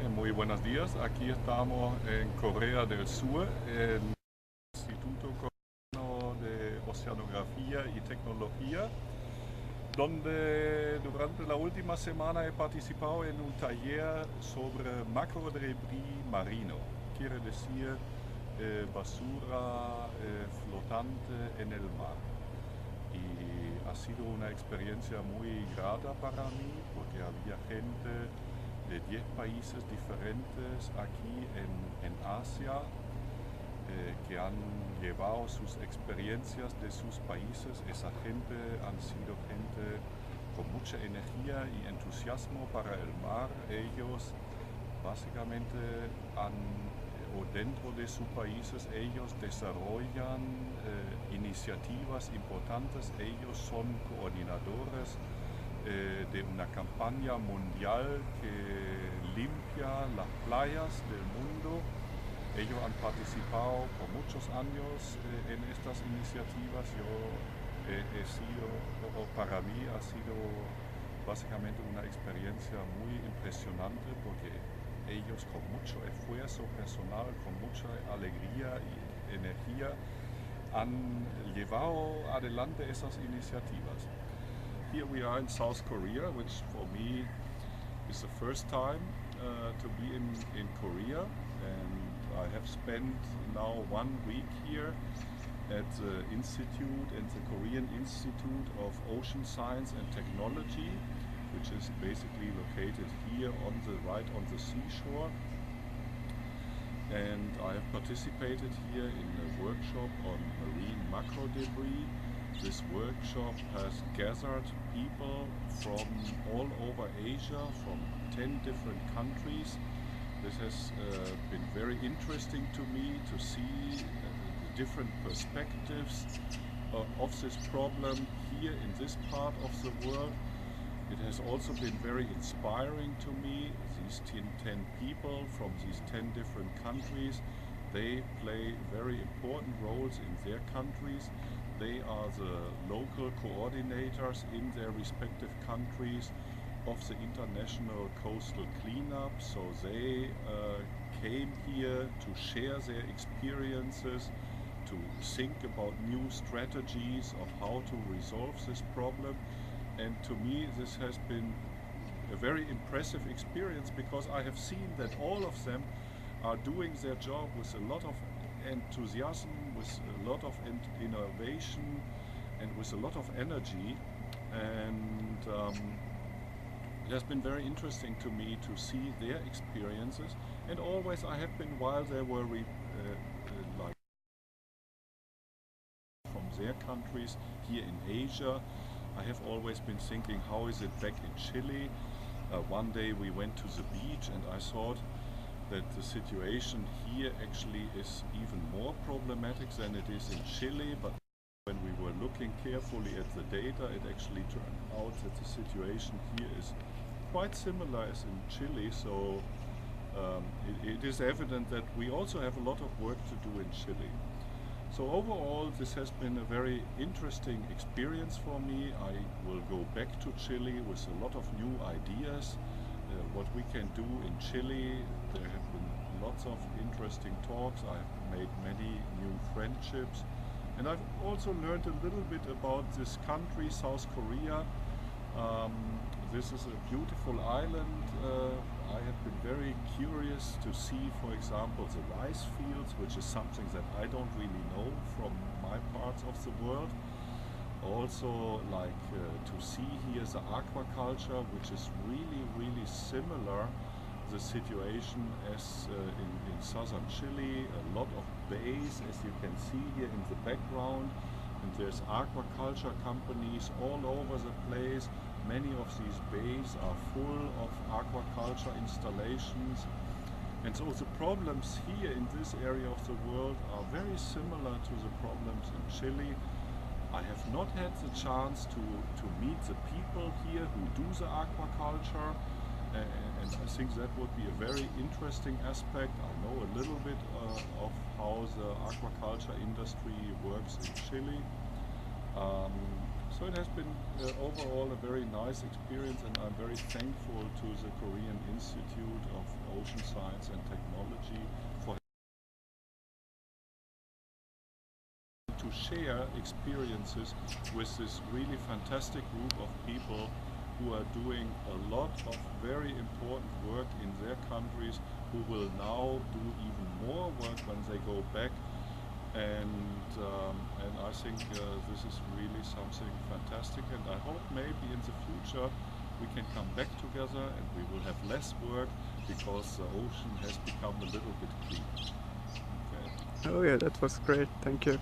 muy buenos días. Aquí estamos en Corea del Sur, en el Instituto Coreano de Oceanografía y Tecnología, donde durante la última semana he participado en un taller sobre macrodebris marino. Quiere decir basura flotante en el mar. Y ha sido una experiencia muy grata para mí porque había gente de 10 países diferentes aquí en Asia que han llevado sus experiencias de sus países. Esa gente han sido gente con mucha energía y entusiasmo para el mar. Ellos básicamente o dentro de sus países, ellos desarrollan iniciativas importantes. Ellos son coordinadores de una campaña mundial que limpia las playas del mundo. Ellos han participado por muchos años en estas iniciativas. Para mí ha sido básicamente una experiencia muy impresionante porque ellos con mucho esfuerzo personal, con mucha alegría y energía han llevado adelante esas iniciativas. Here we are in South Korea, which for me is the first time to be in Korea, and I have spent now 1 week here at the Institute and the Korean Institute of Ocean Science and Technology, which is basically located here right on the seashore. And I have participated here in a workshop on marine macrodebris. This workshop has gathered people from all over Asia, from 10 different countries. This has been very interesting to me to see the different perspectives of this problem here in this part of the world. It has also been very inspiring to me. These 10 people from these 10 different countries, they play very important roles in their countries. They are the local coordinators in their respective countries of the international coastal cleanup. So they came here to share their experiences, to think about new strategies of how to resolve this problem. And to me this has been a very impressive experience because I have seen that all of them are doing their job with a lot of enthusiasm, with a lot of innovation and with a lot of energy. And it has been very interesting to me to see their experiences. And always I have been, while they were like from their countries here in Asia, I have always been thinking, how is it back in Chile? One day we went to the beach and I thought that the situation here actually is even more problematic than it is in Chile, but when we were looking carefully at the data, it actually turned out that the situation here is quite similar as in Chile. So it is evident that we also have a lot of work to do in Chile. So overall, this has been a very interesting experience for me. I will go back to Chile with a lot of new ideas, what we can do in Chile. There have been lots of interesting talks. I've made many new friendships. And I've also learned a little bit about this country, South Korea. This is a beautiful island. I have been very curious to see, for example, the rice fields, which is something that I don't really know from my parts of the world. Also to see here the aquaculture, which is really similar the situation as in southern Chile. A lot of bays, as you can see here in the background, and there's aquaculture companies all over the place. Many of these bays are full of aquaculture installations. And so the problems here in this area of the world are very similar to the problems in Chile. I have not had the chance to meet the people here who do the aquaculture, and I think that would be a very interesting aspect. I know a little bit of how the aquaculture industry works in Chile. So it has been overall a very nice experience, and I'm very thankful to the Korean Institute of Ocean Science and Technology for to share experiences with this really fantastic group of people who are doing a lot of very important work in their countries, who will now do even more work when they go back. And I think this is really something fantastic, and I hope maybe in the future we can come back together and we will have less work because the ocean has become a little bit clean. Okay. Oh yeah, that was great. Thank you.